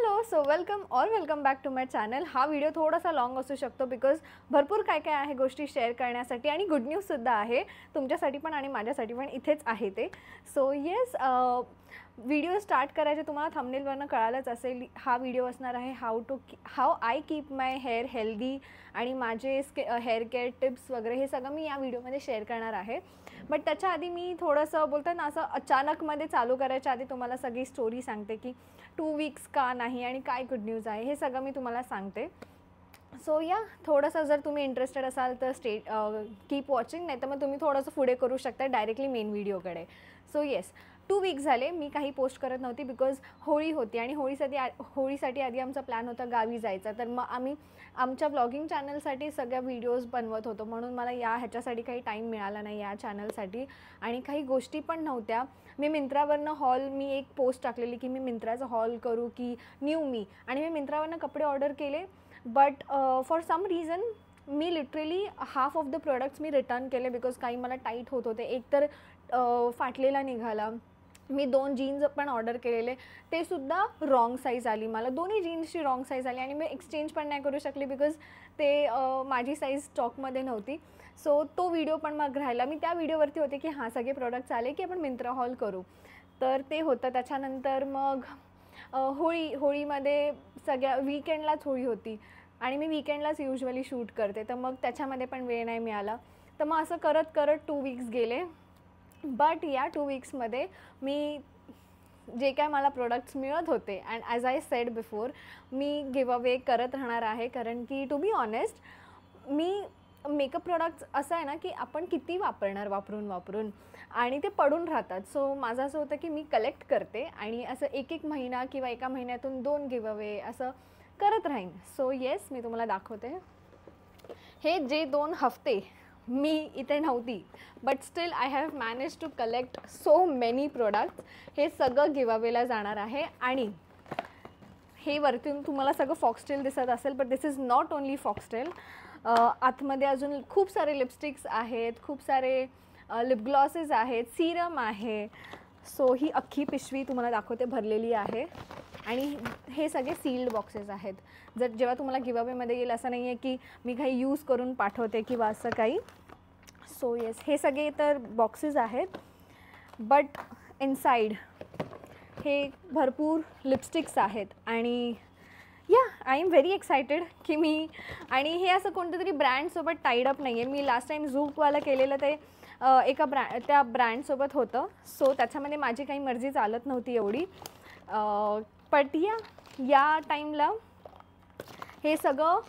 Hello, so welcome back to my channel. हा video थोडासा long असू शकतो बिकॉज भरपूर काय काय आहे गोष्टी शेअर करण्यासाठी आणि गुड न्यूजसुद्धा आहे तुमच्यासाठी पण आणि माझ्यासाठी पण. इथेच आहे ते. सो येस, व्हिडिओ स्टार्ट करायचे तुम्हाला थंबनेलवरनं कळालंच असेल. हा व्हिडिओ असणार आहे how I keep my hair healthy आणि माझे हेअर केअर टिप्स वगैरे हे सगळं मी या व्हिडिओमध्ये शेअर करणार आहे. बट त्याच्या आधी मी थोडंसं बोलतात ना, असं अचानकमध्ये चालू करायच्या आधी तुम्हाला सगळी स्टोरी सांगते की 2 वीक्स का नाही आणि काय गुड न्यूज आहे हे सगळं मी तुम्हाला सांगते. सो या थोडंसं जर तुम्ही इंटरेस्टेड असाल तर कीप वॉचिंग, नाही तर मग तुम्ही थोडंसं पुढे करू शकता डायरेक्टली मेन व्हिडिओकडे. सो येस, 2 वीक्स झाले मी काही पोस्ट करत नव्हती बिकॉज होळी होती आणि होळीसाठी आधी आमचा प्लॅन होता गावी जायचा. तर मग आम्ही आमच्या व्लॉगिंग चॅनलसाठी सगळ्या व्हिडिओज बनवत होतो, म्हणून मला ह्याच्यासाठी काही टाईम मिळाला नाही या चॅनलसाठी. आणि काही गोष्टी पण नव्हत्या. मी मिंत्रावरनं मी एक पोस्ट टाकलेली की मी मिंत्राचा हॉल करू की न्यू मी, आणि मी मिंत्रावरनं कपडे ऑर्डर केले. बट फॉर सम रिझन मी literally half of the products मी रिटर्न केले बिकॉज काही मला टाईट होत होते. एक तर फाटलेला निघाला. मी 2 जीन्स पण ऑर्डर केलेले, ते सुद्धा रॉंग साईज आली मला. दोन्ही जीन्सची रॉंग साईज आली आणि मी एक्सचेंज पण नाही करू शकली बिकॉज ते माझी साईज स्टॉकमध्ये नव्हती. सो तो व्हिडिओ पण मग राहिला. मी त्या व्हिडिओवरती होते की हां सगळे प्रोडक्ट्स आले की आपण मिंत्रा हॉल करू, तर ते होतं. त्याच्यानंतर मग होळीमध्ये सगळ्या वीकेंडलाच होळी होती आणि मी वीकेंडलाच युजली शूट करते, तर मग त्याच्यामध्ये पण वेळ नाही मिळाला. तर मग असं करत करत 2 वीक्स गेले. बट या 2 वीक्समध्ये मी जे काय मला प्रोडक्ट्स मिळत होते, and as I said before मी गिव अवे करत राहणार आहे. कारण की टू बी ऑनेस्ट, मी मेकअप प्रोडक्ट्स असं आहे ना की आपण किती वापरणार वापरून आणि ते पडून राहतात. सो माझं असं होतं की मी कलेक्ट करते आणि असं एक महिना किंवा एका महिन्यातून 2 गिव अवे असं करत राहीन. सो येस, मी तुम्हाला दाखवते. हे जे 2 हफ्ते मी इथे नव्हती, but still I have manage to collect so many products. हे सगळं गिव्हअवेला जाणार आहे. आणि हे वरतून तुम्हाला सगळं फॉक्सटेल दिसत असेल, but this is not only foxtail. आतमध्ये अजून खूप सारे लिपस्टिक्स आहेत, खूप सारे लिप ग्लॉसेस आहेत, सिरम आहे. सो ही अख्खी पिशवी तुम्हाला दाखवते भरलेली आहे. आणि हे सगळे सील्ड बॉक्सेस आहेत. जेव्हा तुम्हाला गिव्हअवेमध्ये येईल असं नाही आहे की मी काही यूज करून पाठवते किंवा असं काही. सो येस, हे सगळे तर बॉक्सेस आहेत. बट इनसाईड हे भरपूर लिपस्टिक्स आहेत. आणि या आय एम व्हेरी एक्सायटेड की मी, आणि हे असं कोणत्या तरी ब्रँडसोबत टाईड अप नाही आहे. मी लास्ट टाईम झूकवाला केलेलं ते त्या ब्रँडसोबत होतं. सो त्याच्यामध्ये माझी काही मर्जी चालत नव्हती एवढी. बट या टाईमला हे सगळं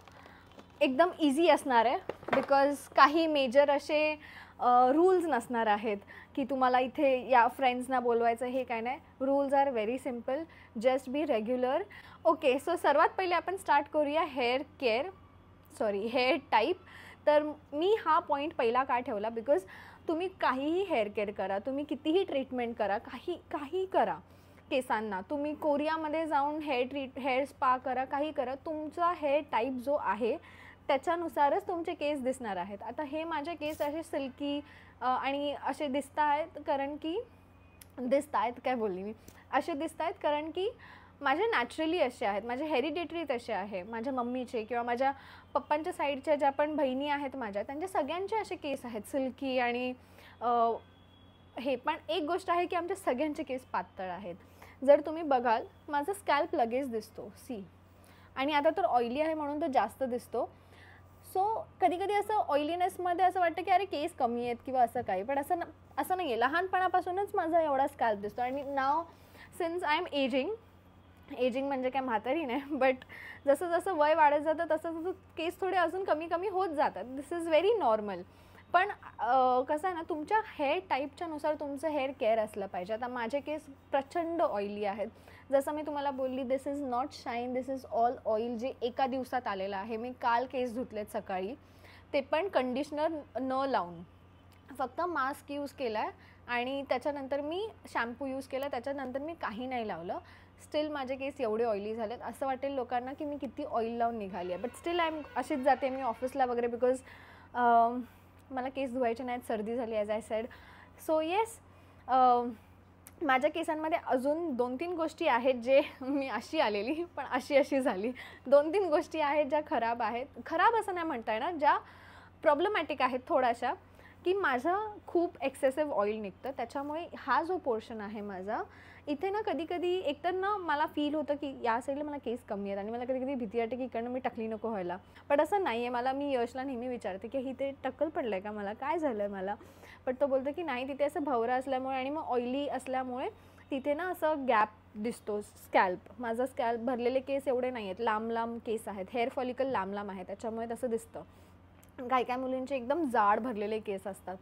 एकदम इझी असणार आहे बिकॉज काही मेजर असे रूल्स नसणार आहेत की तुम्हाला इथे या फ्रेंड्सना बोलवायचं, हे काय नाही. Rules are very simple, just be regular. Okay, so सर्वात पहिले आपण स्टार्ट करूया हेअर टाईप. तर मी हा पॉईंट पहिला का ठेवला बिकॉज तुम्ही काहीही हेअर केअर करा, तुम्ही कितीही ट्रीटमेंट करा, काही करा केसांना, तुम्ही कोरियामध्ये जाऊन हेअर स्पा करा, काही करा, तुमचा हेअर टाईप जो आहे त्याच्यानुसारच तुमचे केस दिसणार आहेत. आता हे माझे केस असे सिल्की आणि असे दिसत आहेत कारण की माझे नॅचरली असे आहेत, माझे हेरिडेटरी तसे आहे. माझ्या मम्मीचे किंवा माझ्या पप्पांच्या साईडच्या ज्या पण बहिणी आहेत माझ्या, त्यांचे सगळ्यांचे असे केस आहेत सिल्की. आणि हे पण एक गोष्ट आहे की आमच्या सगळ्यांचे केस पातळ आहेत. जर तुम्ही बघाल माझा स्कॅल्प लगेच दिसतो आणि आता तर ऑइली आहे म्हणून तो जास्त दिसतो. सो कधी कधी असं ऑइलीनेसमध्ये असं वाटतं की अरे केस कमी आहेत किंवा असं काही, पण असं नाही आहे. लहानपणापासूनच माझा एवढा स्कॅल्प दिसतो. आणि नाव सिन्स आय एम एजिंग म्हणजे काय म्हातारी नाही, बट जसं जसं वय वाढत जातं तसं केस थोडे अजून कमी होत जातात. दिस इज व्हेरी नॉर्मल. पण कसं आहे ना, तुमच्या हेअर टाईपच्या नुसार तुमचं हेअर केअर असलं पाहिजे. आता माझे केस प्रचंड ऑइली आहेत. जसं मी तुम्हाला बोलली, this is not shine, this is all oil, जे एका दिवसात आलेलं आहे. मी काल केस धुतलेत सकाळी, ते पण कंडिशनर न लावून, फक्त मास्क यूज केला आहे आणि त्याच्यानंतर मी शॅम्पू यूज केला, त्याच्यानंतर मी काही नाही लावलं. स्टील माझे केस एवढे ऑइली झालेत, असं वाटेल लोकांना की मी किती ऑइल लावून निघाली आहे. बट स्टील अशीच जाते मी ऑफिसला वगैरे बिकॉज मला केस धुवायचे नाहीत, सर्दी झाली as I sed. So yes, माझ्या केसांमध्ये अजून 2-3 गोष्टी आहेत जे मी अशी आलेली पण अशी झाली. 2-3 गोष्टी आहेत ज्या खराब आहेत. खराब असं नाही म्हणता येणार, ज्या प्रॉब्लेमॅटिक आहेत थोड्याशा, की माझं खूप एक्सेसिव्ह ऑइल निघतं. त्याच्यामुळे हा जो पोर्शन आहे माझा, इथे ना कधी-कधी एकतर ना मला फील होतं की या साईडला मला केस कमी आहेत आणि मला कधी-कधी भीती वाटते की इकडनं मी टकली नको व्हायला. पण असं नाही आहे. मी यशला नेहमी विचारते की इथे टक्कल पडलं आहे का मला? काय झालं आहे मला? पण तो बोलतो की नाही, तिथे असं भवरा असल्यामुळे आणि मग ऑइली असल्यामुळे तिथे ना असं गॅप दिसतो स्कॅल्प. माझा स्कॅल्प भरलेले केस एवढे नाही आहेत, लांब-लांब केस आहेत. हेअर फॉलिकल लांब-लांब आहे, त्याच्यामुळे तसं दिसतं. काही मुलींचे एकदम जाड भरलेले केस असतात.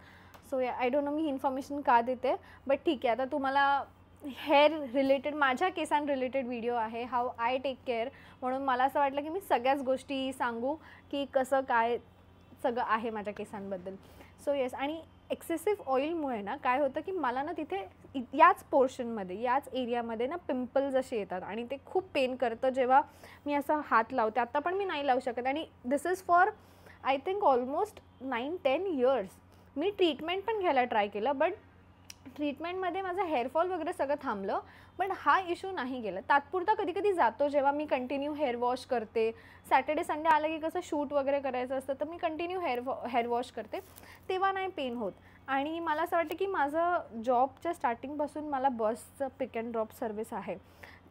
So I don't know me he information का देते, बट ठीक आहे. आता तुम्हाला हेअर रिलेटेड, माझ्या केसां रिलेटेड व्हिडिओ आहे, हाऊ आय टेक केअर, म्हणून मला असं वाटलं की मी सगळ्याच गोष्टी सांगू की कसं काय सगळं आहे माझ्या केसांबद्दल. सो येस, आणि एक्सेसिव्ह ऑइलमुळे ना काय होतं की मला ना तिथे याच पोर्शनमध्ये, याच एरियामध्ये ना पिंपल्स असे येतात आणि ते खूप पेन करतं जेव्हा मी असं हात लावते. आत्ता पण मी नाही लावू शकत आणि this is for I think almost 9-10 years. मी ट्रीटमेंट पण घ्यायला ट्राय केलं, बट ट्रीटमेंटमध्ये माझं हेअरफॉल वगैरे सगळं थांबलं, पण हा इश्यू नाही गेला. तात्पुरता कधी जातो जेव्हा मी कंटिन्यू हेअर वॉश करते. सॅटर्डे संडे आलं की कसं शूट वगैरे करायचं असतं, तर मी कंटिन्यू हेअर वॉश करते, तेव्हा नाही पेन होत. आणि मला असं वाटतं की माझं जॉबच्या स्टार्टिंगपासून मला बसचं पिक अँड ड्रॉप सर्व्हिस आहे.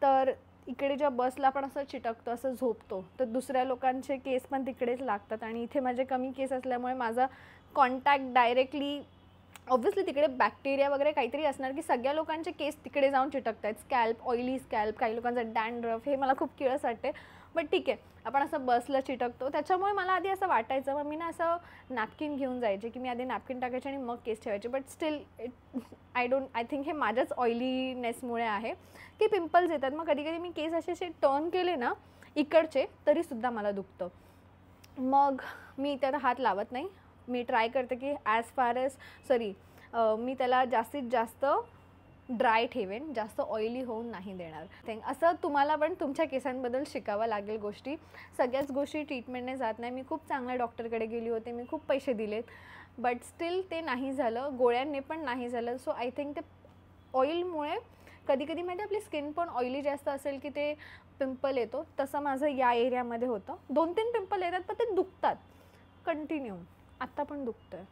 तर इकडे जेव्हा बसला पण असं चिटकतो, असं झोपतो, तर दुसऱ्या लोकांचे केस पण तिकडेच लागतात आणि इथे माझे कमी केस असल्यामुळे माझा कॉन्टॅक्ट डायरेक्टली, ऑब्व्हियसली तिकडे बॅक्टेरिया वगैरे काहीतरी असणार की सगळ्या लोकांचे केस तिकडे जाऊन चिटकत आहेत. स्कॅल्प, ऑइली स्कॅल्प, काही लोकांचा डॅन्ड्रफ, हे मला खूप किळस वाटते. बट ठीक आहे, आपण असं बसला चिटकतो, त्याच्यामुळे मला आधी असं वाटायचं. मग मी ना असं नॅपकिन घेऊन जायचे की मी आधी नॅपकिन टाकायचे आणि मग केस ठेवायचे. बट स्टील आय थिंक हे माझ्याच ऑइलीनेसमुळे आहे की पिंपल्स येतात. मग कधी मी केस असे टर्न केले ना इकडचे, तरीसुद्धा मला दुखतं. मग मी त्याला हात लावत नाही. मी ट्राय करते की मी त्याला जास्तीत जास्त ड्राय ठेवेन, जास्त ऑइली होऊन नाही देणार. असं तुम्हाला पण तुमच्या केसांबद्दल शिकावं लागेल गोष्टी. सगळ्याच गोष्टी ट्रीटमेंटने जात नाही. मी खूप चांगल्या डॉक्टरकडे गेली होते, मी खूप पैसे दिलेत, बट स्टील ते नाही झालं, गोळ्यांनी पण नाही झालं. सो आय थिंक ते ऑइलमुळे कधी माहिती आपली स्किन पण ऑइली जास्त असेल की ते पिंपल येतो. तसं माझं या एरियामध्ये होतं. 2-3 पिंपल येतात, पण ते दुखतात कंटिन्यू. आत्ता पण दुखतं आहे.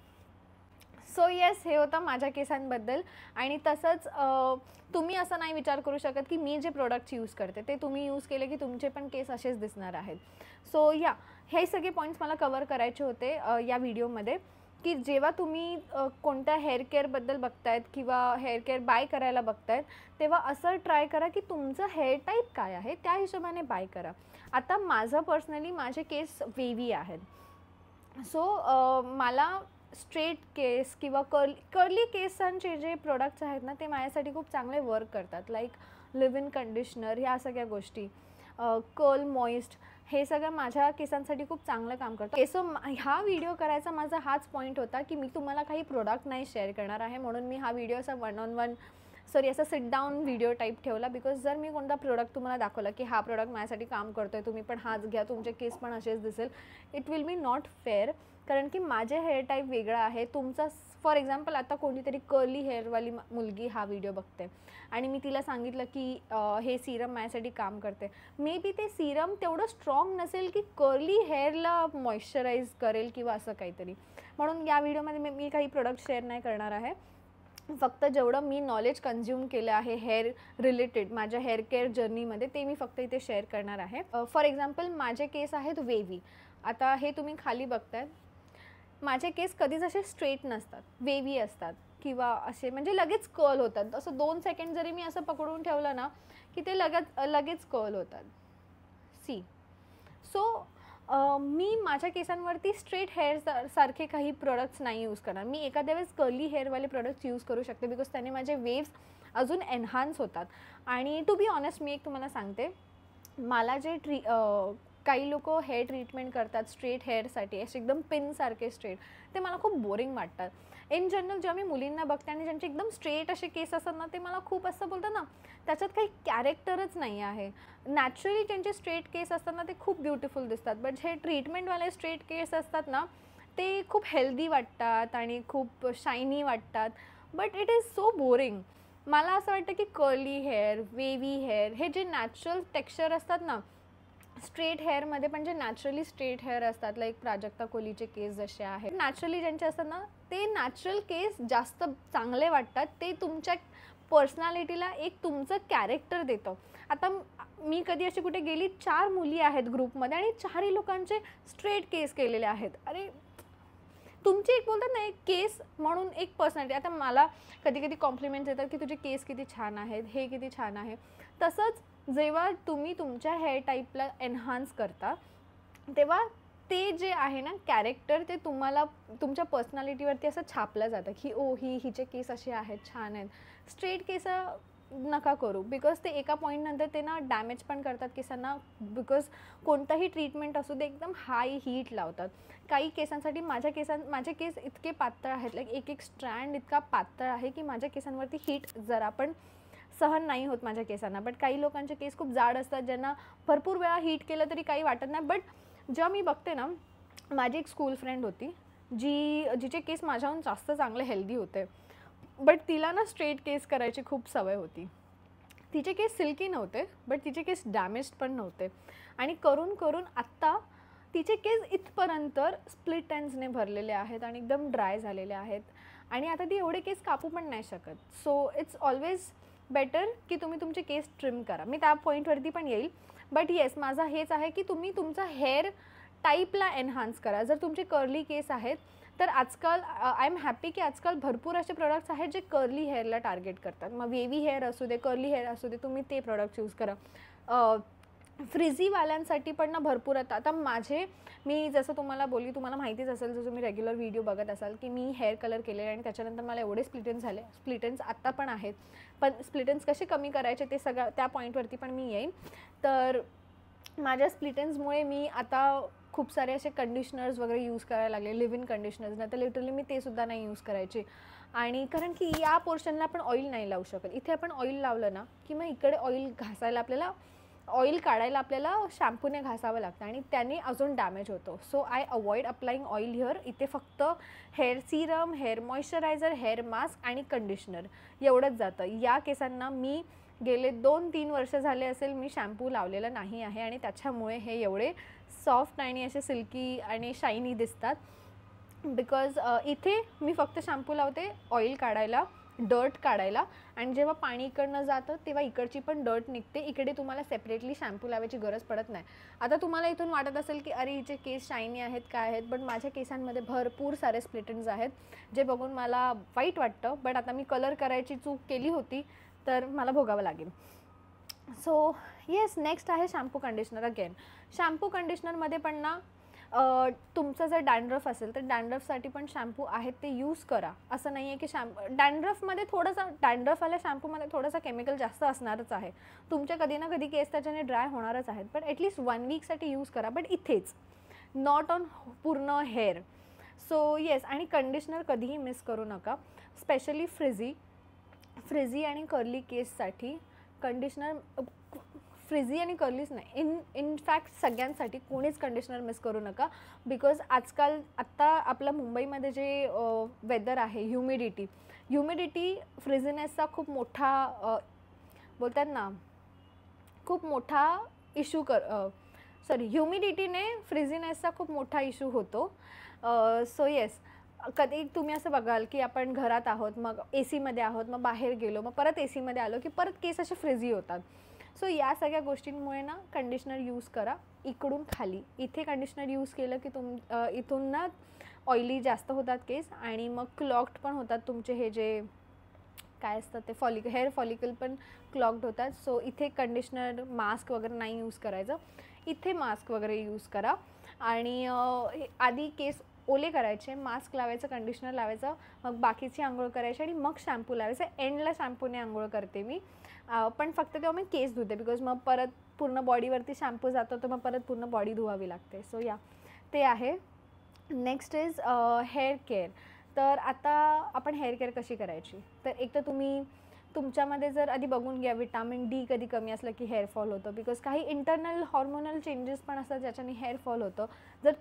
सो येस, हे होतं माझ्या केसांबद्दल. आणि तसंच तुम्ही असं नाही विचार करू शकत की मी जे प्रोडक्ट्स यूज करते ते तुम्ही यूज केले की तुमचे पण केस असेच दिसणार आहेत. सो हे सगळे पॉईंट्स मला कवर करायचे होते या व्हिडिओमध्ये, की जेव्हा तुम्ही कोणत्या हेअर केअरबद्दल बघतायत किंवा हेअर केअर बाय करायला बघतायत, तेव्हा असं ट्राय करा की तुमचं हेअर टाईप काय आहे, त्या हिशोबाने बाय करा. आता माझं पर्सनली माझे केस वेव्ही आहेत. सो मला स्ट्रेट केस किंवा कर्ली केसांचे जे प्रोडक्ट्स आहेत ना, ते माझ्यासाठी खूप चांगले वर्क करतात. लाईक लिव्ह इन कंडिशनर, ह्या सगळ्या गोष्टी, कर्ल मॉइस्ट, हे सगळं माझ्या केसांसाठी खूप चांगलं काम करतं. सो हा व्हिडिओ करायचा माझा हाच पॉईंट होता की मी तुम्हाला काही प्रोडक्ट नाही शेअर करणार आहे, म्हणून मी हा व्हिडिओ असा असा सिट डाऊन व्हिडिओ टाईप ठेवला. बिकॉज जर मी कोणता प्रोडक्ट तुम्हाला दाखवला की हा प्रोडक्ट माझ्यासाठी काम करतो आहे, तुम्ही पण हाच घ्या, तुमचे केस पण असेच दिसेल, it will be not fair. कारण की माझे हेअर टाईप वेगळा आहे, तुमचा. फॉर एक्झाम्पल, आता कोणीतरी कर्ली हेअरवाली मुलगी हा व्हिडिओ बघते आणि मी तिला सांगितलं की हे सिरम माझ्यासाठी काम करते, मे बी ते सिरम तेवढं स्ट्रॉंग नसेल की कर्ली हेअरला मॉइश्चराईज करेल किंवा असं काहीतरी. म्हणून या व्हिडिओमध्ये मी काही प्रोडक्ट शेअर नाही करणार आहे. फक्त जेवढं मी नॉलेज कन्झ्युम केलं आहे हेअर रिलेटेड माझ्या हेअर केअर जर्नीमध्ये, ते मी फक्त इथे शेअर करणार आहे. फॉर एक्झाम्पल, माझे केस आहेत वेव्ही. आता हे तुम्ही खाली बघताय, माझे केस कधीच असे स्ट्रेट नसतात, वेव्ही असतात किंवा असे म्हणजे लगेच कर्ल होतात. असं 2 सेकंड जरी मी असं पकडून ठेवलं ना की ते लगेच कर्ल होतात. सो मी माझ्या केसांवरती स्ट्रेट हेअर सारखे काही प्रोडक्ट्स नाही यूज करणार. मी एखाद्या वेळेस कर्ली हेअरवाले प्रोडक्ट्स यूज करू शकते, बिकॉज त्याने माझे वेव्स अजून एन्हान्स होतात. आणि टू बी ऑनेस्ट, मी एक तुम्हाला सांगते, मला जे काही लोक हेअर ट्रीटमेंट करतात स्ट्रेट हेअरसाठी, असे एकदम पिनसारखे स्ट्रेट, ते मला खूप बोरिंग वाटतात. इन जनरल जेव्हा मी मुलींना बघते आणि ज्यांचे एकदम स्ट्रेट असे केस असतात ना, ते मला खूप असं बोलतात ना, त्याच्यात काही कॅरेक्टरच नाही आहे. नॅचरली ज्यांचे स्ट्रेट केस असतात ना, ते खूप ब्युटिफुल दिसतात. बट हे ट्रीटमेंटवाले स्ट्रेट केस असतात ना, ते खूप हेल्दी वाटतात आणि खूप शायनी वाटतात. But it is so boring. मला असं वाटतं की कर्ली हेअर, वेव्ही हेअर हे जे नॅचरल टेक्स्चर असतात ना, स्ट्रेट हेअरमध्ये पण जे नॅचरली स्ट्रेट हेअर असतात, लाईक प्राजक्ता कोहलीचे केस जसे आहेत, नॅचरली ज्यांचे असतात ना, ते नॅचरल केस जास्त चांगले वाटतात. ते तुमच्या पर्सनॅलिटीला एक तुमचं कॅरेक्टर देतं. आता मी कधी अशी कुठे गेली, 4 मुली आहेत ग्रुपमध्ये आणि 4ही लोकांचे स्ट्रेट केस केलेले आहेत. अरे तुमची एक बोलतात ना, एक केस म्हणून एक पर्सनॅलिटी. आता मला कधी कधी कॉम्प्लिमेंट्स येतात की तुझे केस किती छान आहेत, हे किती छान आहे. तसंच जेव्हा तुम्ही तुमच्या हेअर टाईपला एन्हान्स करता, तेव्हा ते जे आहे ना कॅरेक्टर, ते तुम्हाला तुमच्या पर्सनॅलिटीवरती असं छापलं जातं की ओ हिचे केस असे आहेत, छान आहेत. स्ट्रेट केस नका करू, बिकॉज ते एका पॉईंटनंतर ते ना डॅमेज पण करतात केसांना. बिकॉज कोणताही ट्रीटमेंट असू दे, एकदम हाय हीट लावतात. काही केसांसाठी माझे केस इतके पातळ आहेत, लाईक एक एक स्ट्रँड इतका पातळ आहे की माझ्या केसांवरती हीट जरा पण सहन नाही होत माझ्या केसांना. बट काही लोकांचे केस खूप जाड असतात, ज्यांना भरपूर वेळा हीट केलं तरी काही वाटत नाही. बट जेव्हा मी बघते ना, माझी एक स्कूल फ्रेंड होती जिचे केस माझ्याहून जास्त चांगले हेल्दी होते, बट तिला ना स्ट्रेट केस करायची खूप सवय होती. तिचे केस सिल्की नव्हते, बट तिचे केस डॅमेज्ड पण नव्हते. आणि करून करून आत्ता तिचे केस इथपर्यंत स्प्लिट एंड्सने भरलेले आहेत आणि एकदम ड्राय झालेले आहेत. आणि आता ती एवढे केस कापू पण नाही शकत. सो इट्स ऑलवेज बेटर की तुम्ही तुमचे केस ट्रिम करा. मी त्या पॉईंटवरती पण येईल. बट येस, माझा हेच आहे की तुम्ही तुमचा हेअर टाईपला एन्हान्स करा. जर तुमचे कर्ली केस आहेत तर आजकाल आय एम हॅपी की आजकाल भरपूर असे प्रोडक्ट्स आहेत जे कर्ली हेअरला टार्गेट करतात. मग वेव्ही हेअर असू दे, कर्ली हेअर असू दे, तुम्ही ते प्रोडक्ट यूज करा. फ्रिझीवाल्यांसाठी पण ना भरपूर आता मी जसं तुम्हाला बोलली, तुम्हाला माहितीच असेल, जर तुम्ही रेग्युलर व्हिडिओ बघत असाल की मी हेअर कलर केले आणि त्याच्यानंतर मला एवढे स्प्लिटेन्स झाले. स्प्लिटेन्स आत्ता पण आहेत, पण स्प्लिटेन्स कसे कमी करायचे ते सगळं त्या पॉईंटवरती पण मी येईन. तर माझ्या स्प्लिटेन्समुळे मी आता खूप सारे असे कंडिशनर्स वगैरे यूज करायला लागले, लिव्ह इन कंडिशनर्स. नाही तर लिटरली मी ते सुद्धा नाही यूज करायचे. आणि कारण की या पोर्शनला आपण ऑइल नाही लावू शकत. इथे आपण ऑइल लावलं ना की मग इकडे ऑइल घासायला आपल्याला, ऑइल काढायला आपल्याला शॅम्पूने घासावं लागतं आणि त्याने अजून डॅमेज होतो. So I avoid applying oil here. इथे फक्त hair serum, hair moisturiser, hair mask आणि कंडिशनर एवढंच जातं. या केसांना मी गेले 2-3 वर्ष झाले असेल मी शॅम्पू लावलेला नाही आहे आणि त्याच्यामुळे हे एवढे सॉफ्ट आणि असे सिल्की आणि शायनी दिसतात. बिकॉज इथे मी फक्त शॅम्पू लावते ऑइल काढायला, डर्ट काढायला, आणि जेव्हा पाणी इकडनं जातं तेव्हा इकडची पण डर्ट निघते. इकडे तुम्हाला सेपरेटली शॅम्पू लावायची गरज पडत नाही. आता तुम्हाला इथून वाटत असेल की अरे हिचे केस शायनी आहेत, काय आहेत, बट माझ्या केसांमध्ये भरपूर सारे स्प्लिटेंट्स आहेत, जे बघून मला वाईट वाटतं. बट आता मी कलर करायची चूक केली होती तर मला भोगावं लागेल. सो येस, नेक्स्ट आहे शॅम्पू कंडिशनर. अगेन शॅम्पू कंडिशनरमध्ये पण ना तुमचं जर डॅन्ड्रफ असेल तर डॅन्ड्रफसाठी पण शॅम्पू आहेत ते यूज करा. असं नाही आहे की डॅन्ड्रफमध्ये थोडंसं, डॅन्ड्रफवाल्या शॅम्पूमध्ये थोडंसं केमिकल जास्त असणारच आहे. तुमच्या कधी ना कधी केस त्याच्याने ड्राय होणारच आहेत, बट ॲटलीस्ट 1 वीकसाठी यूज करा. बट इथेच, नॉट ऑन पूर्ण हेअर. सो येस, आणि कंडिशनर कधीही मिस करू नका. स्पेशली फ्रिझी आणि कर्ली केससाठी कंडिशनर, फ्रिझी आणि कर्लीच नाही, इनफॅक्ट सगळ्यांसाठी कोणीच कंडिशनर मिस करू नका. बिकॉज आत्ता आपल्या मुंबईमध्ये जे वेदर आहे, ह्युमिडिटी फ्रिझीनेसचा खूप मोठा बोलतात ना, खूप मोठा इश्यू ह्युमिडिटीने फ्रिझीनेसचा खूप मोठा इश्यू होतो. सो येस, कधी तुम्ही असं बघाल की आपण घरात आहोत, मग एसीमध्ये आहोत, मग बाहेर गेलो, मग परत एसीमध्ये आलो की परत केस असे फ्रिझी होतात. सो या सगळ्या गोष्टींमुळे ना कंडिशनर यूज करा. इकडून खाली इथे कंडिशनर यूज केलं की इथून ना ऑइली जास्त होतात केस आणि मग क्लॉग्ड पण होतात तुमचे, हे जे काय असतात ते हेअर फॉलिकल पण क्लॉग्ड होतात. सो इथे कंडिशनर, मास्क वगैरे नाही यूज करायचं. इथे मास्क वगैरे यूज करा. आणि आधी केस ओले करायचे, मास्क लावायचं, कंडिशनर लावायचं, मग बाकीची आंघोळ करायची आणि मग शॅम्पू लावायचं. एंडला शॅम्पूने आंघोळ करते मी, पण फक्त तेव्हा मी केस धुते, बिकॉज मग परत पूर्ण बॉडीवरती शॅम्पू जातो तर मग परत पूर्ण बॉडी धुवावी लागते. सो या, ते आहे. Next is hair care. तर आता आपण हेअर केअर कशी करायची, तर एक तर तुम्ही तुमच्यामध्ये जर आधी बघून घ्या, विटामिन डी कधी कमी असलं की हेअरफॉल होतं, बिकॉज काही इंटरनल हॉर्मोनल चेंजेस पण असतात ज्याच्याने हेअरफॉल होतं. जर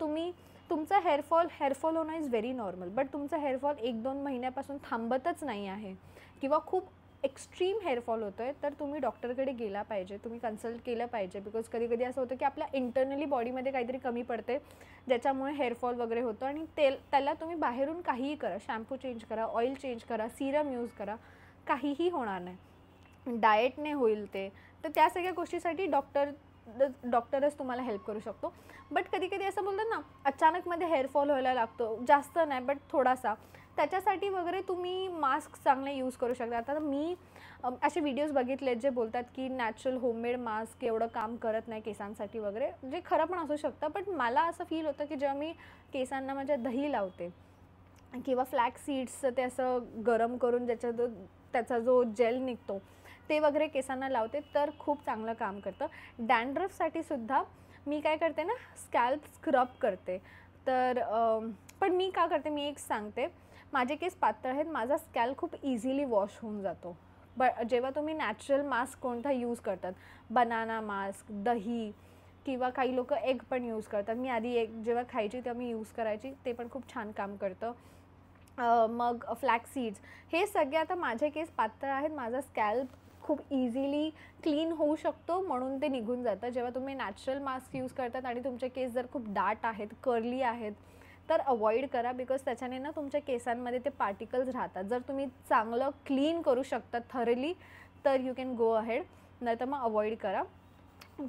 तुमचा हेअरफॉल होणं इज व्हेरी नॉर्मल, बट तुमचा हेअरफॉल 1-2 महिन्यापासून थांबतच नाही आहे किंवा खूप एक्स्ट्रीम हेअरफॉल होतो आहे तर तुम्ही डॉक्टरकडे गेला पाहिजे, तुम्ही कन्सल्ट केलं पाहिजे. बिकॉज कधी कधी असं होतं की आपल्या इंटरनली बॉडीमध्ये काहीतरी कमी पडते ज्याच्यामुळे हेअरफॉल वगैरे होतो. आणि त्याला तुम्ही बाहेरून काहीही करा, शॅम्पू चेंज करा, ऑइल चेंज करा, सिरम यूज करा, काहीही होणार नाही. डाएटने होईल ते. तर त्या सगळ्या गोष्टीसाठी डॉक्टरच तुम्हाला हेल्प करू शकतो. बट कधी कधी असं बोलतात ना, अचानकमध्ये हेअरफॉल व्हायला लागतो, जास्त नाही बट थोडासा, त्याच्यासाठी वगैरे तुम्ही मास्क चांगले यूज करू शकता. आता मी असे व्हिडिओज बघितलेत जे बोलतात की नॅचरल होममेड मास्क एवढं काम करत नाही केसांसाठी वगैरे, जे खरं पण असू शकतं. बट मला असं फील होतं की जेव्हा मी केसांना माझ्या दही लावते किंवा फ्लॅक्स सीड्सचं ते असं गरम करून त्याचा जो जेल निघतो ते वगैरे केसांना लावते तर खूप चांगलं काम करतं. डॅन्ड्रफसाठी सुद्धा मी काय करते ना, स्कॅल्प स्क्रब करते. तर पण मी का करते मी एक सांगते. माझे केस पातळ आहेत, माझा स्कॅल्प खूप इझिली वॉश होऊन जातो. जेव्हा तुम्ही नॅचरल मास्क कोणता यूज करतात, बनाना मास्क, दही किंवा काही लोक एग पण यूज करतात. मी आधी एग जेव्हा खायची तेव्हा मी यूज करायची, ते पण खूप छान काम करतं. मग फ्लॅक्स सीड्स, हे सगळे. आता माझे केस पातळ आहेत, माझा स्कॅल्प खूप इझिली क्लीन होऊ शकतो म्हणून ते निघून जातं. जेव्हा तुम्ही नॅचरल मास्क यूज करतात आणि तुमचे केस जर खूप दाट आहेत, कर्ली आहेत तर अवॉइड करा. बिकॉज त्याच्याने ना तुमच्या केसांमध्ये ते पार्टिकल्स राहतात. जर तुम्ही चांगलं क्लीन करू शकता थरली तर यू कॅन गो अहेड, नाहीतर मग अवॉइड करा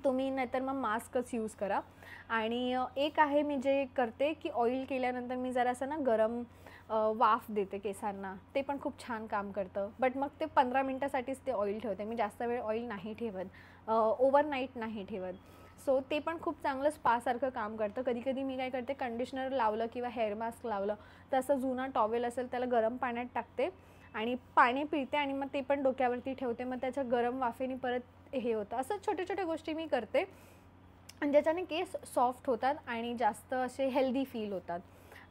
तुम्ही, नाहीतर मग मास्कच यूज करा. आणि एक आहे मी जे करते की ऑइल केल्यानंतर मी जरासं ना गरम वाफ देते केसांना, ते पण खूप छान काम करतं. बट मग ते 15 मिनटासाठीच ते ऑइल ठेवते मी, जास्त वेळ ऑइल नाही ठेवत, ओव्हरनाईट नाही ठेवत. सो ते पण खूप चांगलं स्पासारखं काम करतं. कधी कधी मी काय करते, कंडिशनर लावलं किंवा हेअर मास्क लावलं तर असं जुना टॉवेल असेल त्याला गरम पाण्यात टाकते आणि पाणी पिळते आणि मग ते पण डोक्यावरती ठेवते, मग त्याच्या गरम वाफेने परत हे होतं. असं छोट्या छोट्या गोष्टी मी करते आणि ज्याच्याने केस सॉफ्ट होतात आणि जास्त असे हेल्दी फील होतात.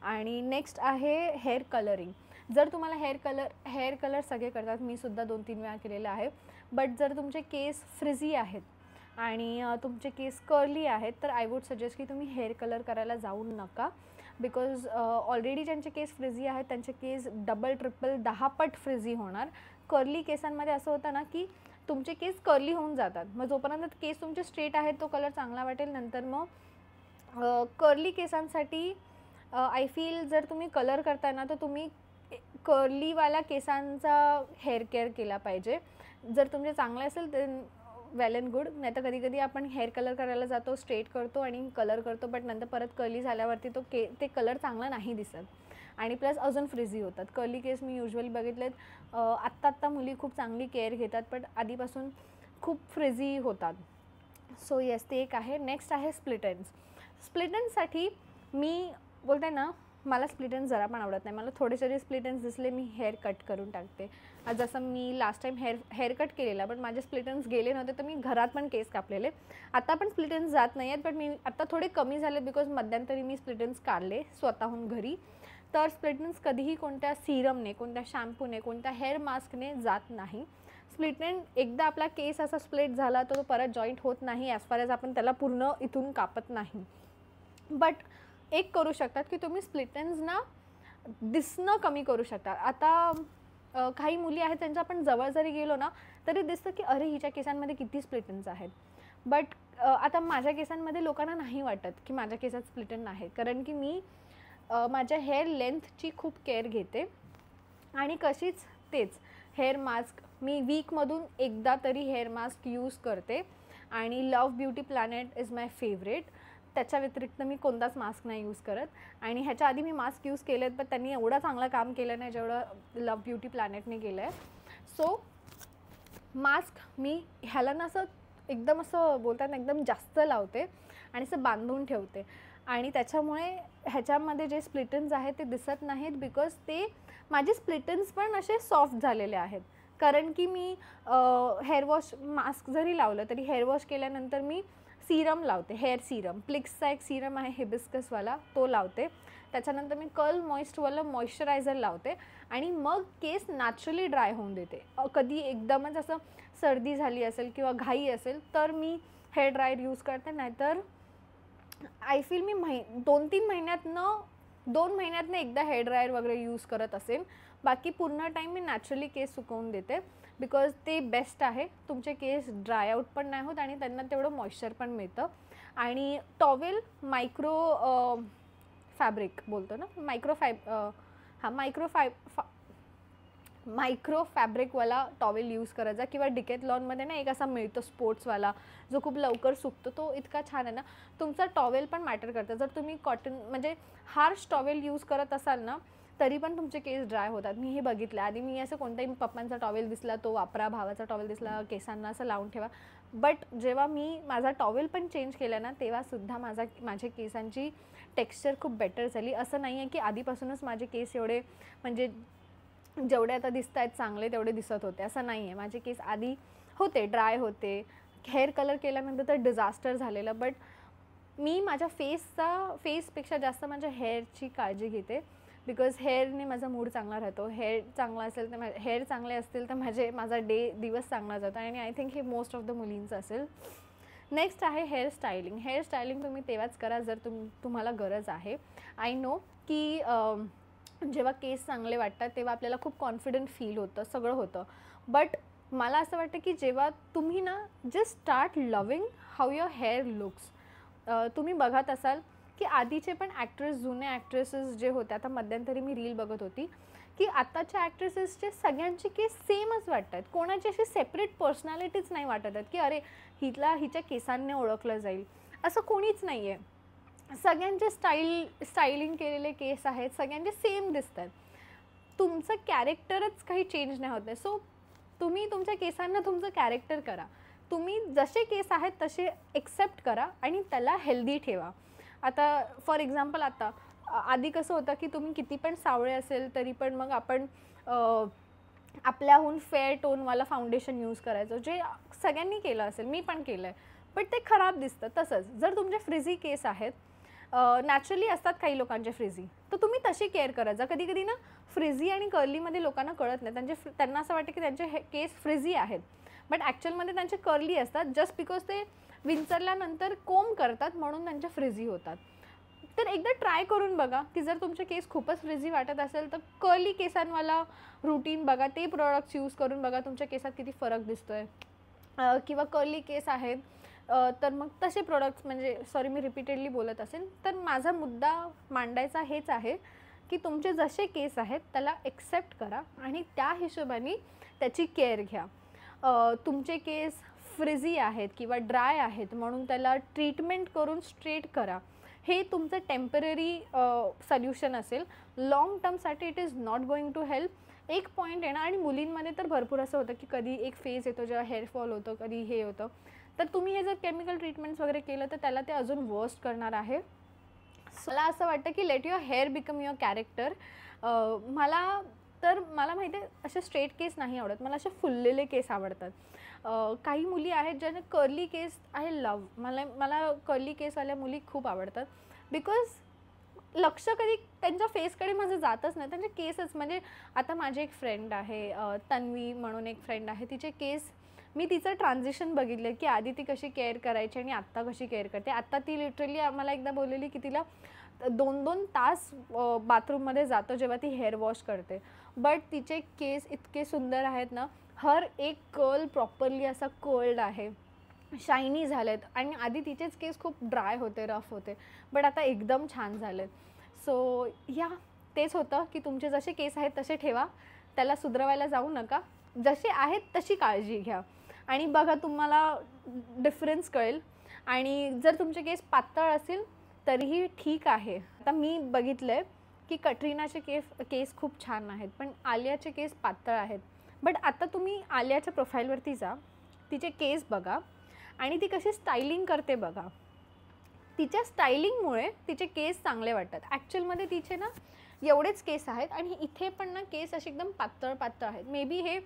आणि नेक्स्ट आहे हेअर कलरिंग. जर तुम्हाला हेअर कलर सगळे करतात, मी सुद्धा 2-3 वेळा केलेलं आहे. बट जर तुमचे केस फ्रिझी आहेत आणि तुमचे केस कर्ली आहेत तर आय वूड सजेस्ट की तुम्ही हेअर कलर करायला जाऊ नका. बिकॉज ऑलरेडी ज्यांचे केस फ्रिझी आहेत त्यांचे केस डबल ट्रिपल 10 पट फ्रिझी होणार. कर्ली केसांमध्ये असं होतं ना की तुमचे केस कर्ली होऊन जातात, मग जोपर्यंत केस तुमचे स्ट्रेट आहेत तो कलर चांगला वाटेल. नंतर मग कर्ली केसांसाठी आय फील जर तुम्ही कलर करताय ना तर तुम्ही कर्लीवाल्या केसांचा हेअर केअर केला पाहिजे. जर तुमचे चांगले असेल तर वेल अँड गुड, नाही तर कधी कधी आपण हेअर कलर करायला जातो, स्ट्रेट करतो आणि कलर करतो, बट नंतर परत कर्ली झाल्यावरती ते कलर चांगला नाही दिसत आणि प्लस अजून फ्रिझी होतात. कर्ली केस मी युजली बघितलेत आत्ता मुली खूप चांगली केअर घेतात बट आधीपासून खूप फ्रिझी होतात. सो येस, ते एक आहे. नेक्स्ट आहे स्प्लिट एंड्स. स्प्लिट एंड्ससाठी मी बोलते ना, मला स्प्लिट एंड्स जरा पण आवडत नाही. मला थोडे जरी स्प्लिट एंड्स दिसले मी हेअर कट करून टाकते. जसं मी लास्ट टाईम हेअर कट केलेला बट माझे स्प्लिट एंड्स गेले नव्हते तर मी घरात पण केस कापलेले. आता पण स्प्लिट एंड्स जात नाही आहेत बट मी आता थोडे कमी झाले बिकॉज मध्यंतरी मी स्प्लिट एंड्स काढले स्वतःहून घरी. तर स्प्लिट एंड्स कधीही कोणत्या सिरमने, कोणत्या शॅम्पूने, कोणत्या हेअर मास्कने जात नाही. स्प्लिट एंड एकदा आपला केस असा स्प्लिट झाला तर तो परत जॉईंट होत नाही ॲज फार एज आपण त्याला पूर्ण इथून कापत नाही. बट एक करू शकतात की तुम्ही स्प्लिट एंड्सना दिसणं कमी करू शकता. आता काही मुली आहेत त्यांच्या आपण जवळ जरी गेलो ना तरी दिसतं की अरे हिच्या केसांमध्ये किती स्प्लिट एंड्स आहेत. बट आता माझ्या केसांमध्ये लोकांना नाही वाटत की माझ्या केसात स्प्लिट एंड आहे, कारण की मी माझ्या हेअर लेंथची खूप केअर घेते. आणि कशीच तेच हेअर मास्क मी वीकमधून एकदा तरी हेअर मास्क यूज करते आणि love beauty planet is my favourite. त्याच्या व्यतिरिक्त मी कोणताच मास्क नाही यूज करत. आणि ह्याच्या आधी मी मास्क यूज केलेत पण त्यांनी एवढं चांगलं काम केलं नाही जेवढं लव्ह ब्युटी प्लॅनेटने केलं आहे. सो मास्क मी ह्याला ना असं एकदम असं बोलतात ना एकदम जास्त लावते आणि असं बांधून ठेवते आणि त्याच्यामुळे ह्याच्यामध्ये जे स्प्लिटन्स आहेत ते दिसत नाहीत. बिकॉज ते माझे स्प्लिटन्स पण असे सॉफ्ट झालेले आहेत, कारण की मी हेअर वॉश मास्क जरी लावलं तरी हेअर वॉश केल्यानंतर मी सीरम लावते, हेअर सीरम. प्लिक्सचा एक सीरम आहे हिबिस्कसवाला, तो लावते. त्याच्यानंतर मी कर्ल मॉइस्टवाला मॉइश्चरायझर लावते आणि मग केस नॅचरली ड्राय होऊन देते. कधी एकदमच असं सर्दी झाली असेल किंवा घाई असेल तर मी हेअर ड्रायर यूज करते, नाहीतर आय फील मी 2-3 महिन्यातनं 2 महिन्यातनं एकदा हेअर ड्रायर वगैरे यूज करत असेल. बाकी पूर्ण टाईम मी नॅचरली केस सुकवून देते, बिकॉज ते बेस्ट आहे. तुमचे केस ड्राय आउट पण नाही होत आणि त्यांना तेवढं मॉइश्चर पण मिळतं. आणि टॉवेल फॅब्रिक बोलतो ना, मायक्रो फॅब्रिकवाला टॉवेल यूज करायचा, किंवा डिकॅथलॉनमध्ये ना एक असा मिळतो स्पोर्ट्सवाला जो खूप लवकर सुकतो, तो इतका छान आहे ना. तुमचा टॉवेल पण मॅटर करतं. जर तुम्ही कॉटन म्हणजे हार्श टॉवेल यूज करत असाल ना, तरी पण तुमचे केस ड्राय होतात. मी हे बघितलं. आधी मी असं कोणताही पप्पांचा टॉवेल दिसला तो वापरा, भावाचा टॉवेल दिसला केसांना असं लावून ठेवा. बट जेव्हा मी माझा टॉवेल पण चेंज केला ना, तेव्हासुद्धा माझ्या केसांची टेक्स्चर खूप बेटर झाली. असं नाही आहे की आधीपासूनच माझे केस एवढे म्हणजे जेवढे आता दिसत आहेत चांगले तेवढे दिसत होते, असं नाही आहे. माझे केस आधी होते ड्राय होते. हेअर कलर केल्यानंतर तर डिझास्टर झालेलं. बट मी माझ्या फेसपेक्षा जास्त माझ्या हेअरची काळजी घेते, बिकॉज हेअरने माझा मूड चांगला राहतो. हेअर चांगला असेल तर हेअर चांगले असतील तर माझा दिवस चांगला जातो. आणि आय थिंक हे मोस्ट ऑफ द मुलींचं असेल. नेक्स्ट आहे हेअर स्टायलिंग तुम्ही तेव्हाच करा जर तुम्हाला गरज आहे. आय नो की जेव्हा केस चांगले वाटतात तेव्हा आपल्याला खूप कॉन्फिडंट फील होतं, सगळं होतं. बट मला असं वाटतं की जेव्हा तुम्ही ना just start loving how your hair looks. तुम्ही बघत असाल की आधीचे पण जुने ॲक्ट्रेसेस जे होते, आता मध्यंतरी मी रील बघत होती की आत्ताच्या ॲक्ट्रेसेसचे सगळ्यांचे केस सेमच वाटतात. कोणाची अशी सेपरेट पर्सनॅलिटीच नाही वाटत आहेत की अरे हिच्या केसांनी ओळखलं जाईल, असं कोणीच नाही आहे. सगळ्यांचे स्टायलिंग केलेले केस आहेत, सगळ्यांचे सेम दिसतात. तुमचं कॅरेक्टरच काही चेंज नाही होत आहे. सो तुम्ही तुमच्या केसांना तुमचं कॅरेक्टर करा. तुम्ही जसे केस आहेत तसे एक्सेप्ट करा आणि त्याला हेल्दी ठेवा. आता फॉर एक्झाम्पल आधी कसं होतं की तुम्ही किती पण सावळे असेल तरी पण मग आपण आपल्याहून फेअर टोनवाला फाउंडेशन यूज करायचो, जे सगळ्यांनी केलं असेल, मी पण केलं आहे. बट ते खराब दिसतं. तसंच जर तुमचे फ्रिझी केस आहेत, नॅचरली असतात काही लोकांचे फ्रिझी, तर तुम्ही तशी केअर करायचा. कधी कधी ना फ्रिझी आणि कर्लीमध्ये लोकांना कळत नाही. त्यांना असं वाटतं की त्यांचे केस फ्रिझी आहेत, बट ॲक्च्युअलमध्ये त्यांचे कर्ली असतात. जस्ट बिकॉज ते विंचरल्यानंतर कोंब करतात म्हणून त्यांचे फ्रिझी होतात. तर एकदा ट्राय करून बघा की जर तुमचे केस खूपच फ्रिझी वाटत असेल तर कर्ली केसांवाला रूटीन बघा, ते प्रोडक्ट्स यूज करून बघा तुमच्या केसात किती फरक दिसतो आहे. किंवा कर्ली केस आहेत तर मग तसे प्रोडक्ट्स, म्हणजे सॉरी मी रिपीटेडली बोलत असेल, तर माझा मुद्दा मांडायचा हेच आहे की तुमचे जसे केस आहेत त्याला एक्सेप्ट करा आणि त्या हिशोबाने त्याची केअर घ्या. तुमचे केस फ्रिझी आहेत किंवा ड्राय आहेत म्हणून त्याला ट्रीटमेंट करून स्ट्रेट करा. हे तुमचं टेम्पररी सोल्युशन असेल. लाँग टर्मसाठी it is not going to help. एक पॉईंट येणार, आणि मुलींमध्ये तर भरपूर असं होतं की कधी एक फेज येतो जेव्हा हेअरफॉल होतं, कधी हे होतं, तर तुम्ही हे जर केमिकल ट्रीटमेंट्स वगैरे केलं तर त्याला ते अजून वर्स्ट करणार आहे. मला असं वाटतं की late your hair become your character. मला माहिती आहे असे स्ट्रेट केस नाही आवडत, मला असे फुललेले केस आवडतात. काही मुली आहेत ज्यांना कर्ली केस आहे, मला कर्ली केसवाल्या मुली खूप आवडतात. बिकॉज लक्ष कधी त्यांच्या फेसकडे माझं जातच नाही, त्यांचे केसच. म्हणजे आता माझी एक फ्रेंड आहे तन्वी म्हणून एक फ्रेंड आहे, तिचे केस मी तिचं ट्रान्झिशन बघितलं की आधी ती कशी केअर करायची आणि आत्ता कशी केअर करते. आत्ता ती लिटरली आम्हाला एकदा बोललेली की तिला 2-2 तास बाथरूममध्ये जातो जेव्हा ती हेअर वॉश करते. बट तिचे केस इतके सुंदर आहेत ना, हर एक कर्ल प्रॉपरली असा कर्ल्ड आहे, शायनी झालेत. आणि आधी तिचेच केस खूप ड्राय होते, रफ होते, बट आता एकदम छान झालेत. सो तेच होतं की तुमचे जसे केस आहेत तसे ठेवा, त्याला सुधरवायला जाऊ नका. जसे आहेत तशी काळजी घ्या आणि बघा तुम्हाला डिफरन्स कळेल. आणि जर तुमचे केस पातळ असेल तरीही ठीक आहे. आता मी बघितलं आहे की कटरीनाचे केस खूप छान आहेत, पण आलियाचे केस पातळ आहेत. बट आता तुम्ही आलियाच्या प्रोफाईलवरती जा, तिचे केस बघा आणि ती कशी स्टायलिंग करते बघा. तिच्या स्टायलिंगमुळे तिचे केस चांगले वाटतात. ॲक्च्युअलमध्ये तिचे ना एवढेच केस आहेत आणि इथे पण ना केस असे एकदम पातळ आहेत. मे बी हे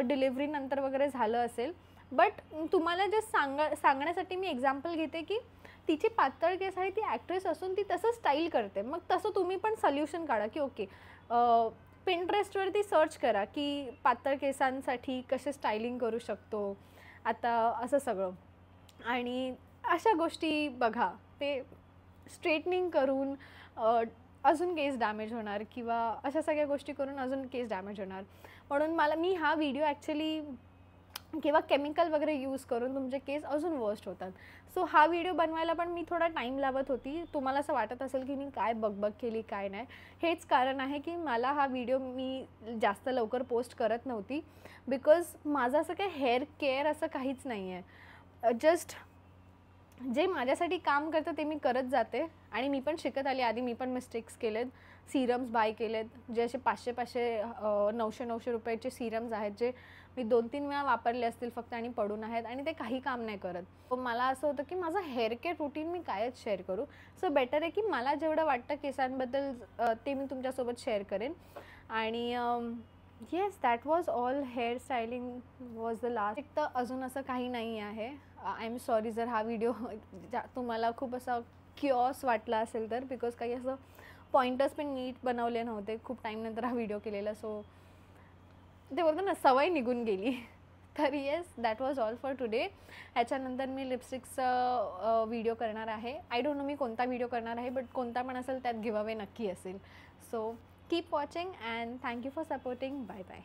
डिलिव्हरीनंतर वगैरे झालं असेल. बट तुम्हाला जे सांगण्यासाठी मी एक्झाम्पल घेते की तिची पातळ केस आहे, ती ॲक्ट्रेस असून ती तसं स्टाईल करते. मग तसं तुम्ही पण सोल्युशन काढा की ओके पिंटरेस्टवरती सर्च करा की पातळ केसांसाठी कसे स्टायलिंग करू शकतो आता, असं सगळं. आणि अशा गोष्टी बघा. ते स्ट्रेटनिंग करून अजून केस डॅमेज होणार किंवा अशा सगळ्या गोष्टी करून अजून केस डॅमेज होणार. म्हणून मी हा व्हिडिओ ॲक्च्युली किंवा केमिकल वगैरे यूज करून तुमचे केस अजून वर्स्ट होतात. सो हा व्हिडिओ बनवायला पण मी थोडा टाईम लावत होती. तुम्हाला असं वाटत असेल की मी काय बकबक केली काय नाही, हेच कारण आहे की मला हा व्हिडिओ मी जास्त लवकर पोस्ट करत नव्हती. बिकॉज माझं असं काही हेअर केअर असं काहीच नाही आहे. जस्ट जे माझ्यासाठी काम करतं ते मी करत जाते. आणि मी पण शिकत आली. आधी मी पण मिस्टेक्स केलेत, सिरम्स बाय केलेत, जे असे 500-500 900-900 रुपयाचे सिरम्स आहेत, जे मी 2-3 वेळा वापरले असतील फक्त आणि पडून आहेत आणि ते काही काम नाही करत. मला असं होतं की माझं हेअर केअर रुटीन मी कायच शेअर करू. सो बेटर आहे की मला जेवढं वाटतं केसांबद्दल ते मी तुमच्यासोबत शेअर करेन. आणि yes, that was all. Hair styling was the last. तर अजून असं काही नाही आहे. आय एम सॉरी जर हा व्हिडिओ तुम्हाला खूप असा क्युअस वाटला असेल तर, बिकॉज काही असं पॉइंटर्स पण नीट बनवले नव्हते. खूप टाईमनंतर हा व्हिडिओ केलेला, सो ते बोलतो ना सवय निघून गेली. तर yes, that was all for today. ह्याच्यानंतर मी लिपस्टिक्सचा व्हिडिओ करणार आहे. आय डोंट नो मी कोणता व्हिडिओ करणार आहे, बट कोणता पण असेल त्यात गिव्ह अवे नक्की असेल. So keep watching and thank you for supporting. Bye bye.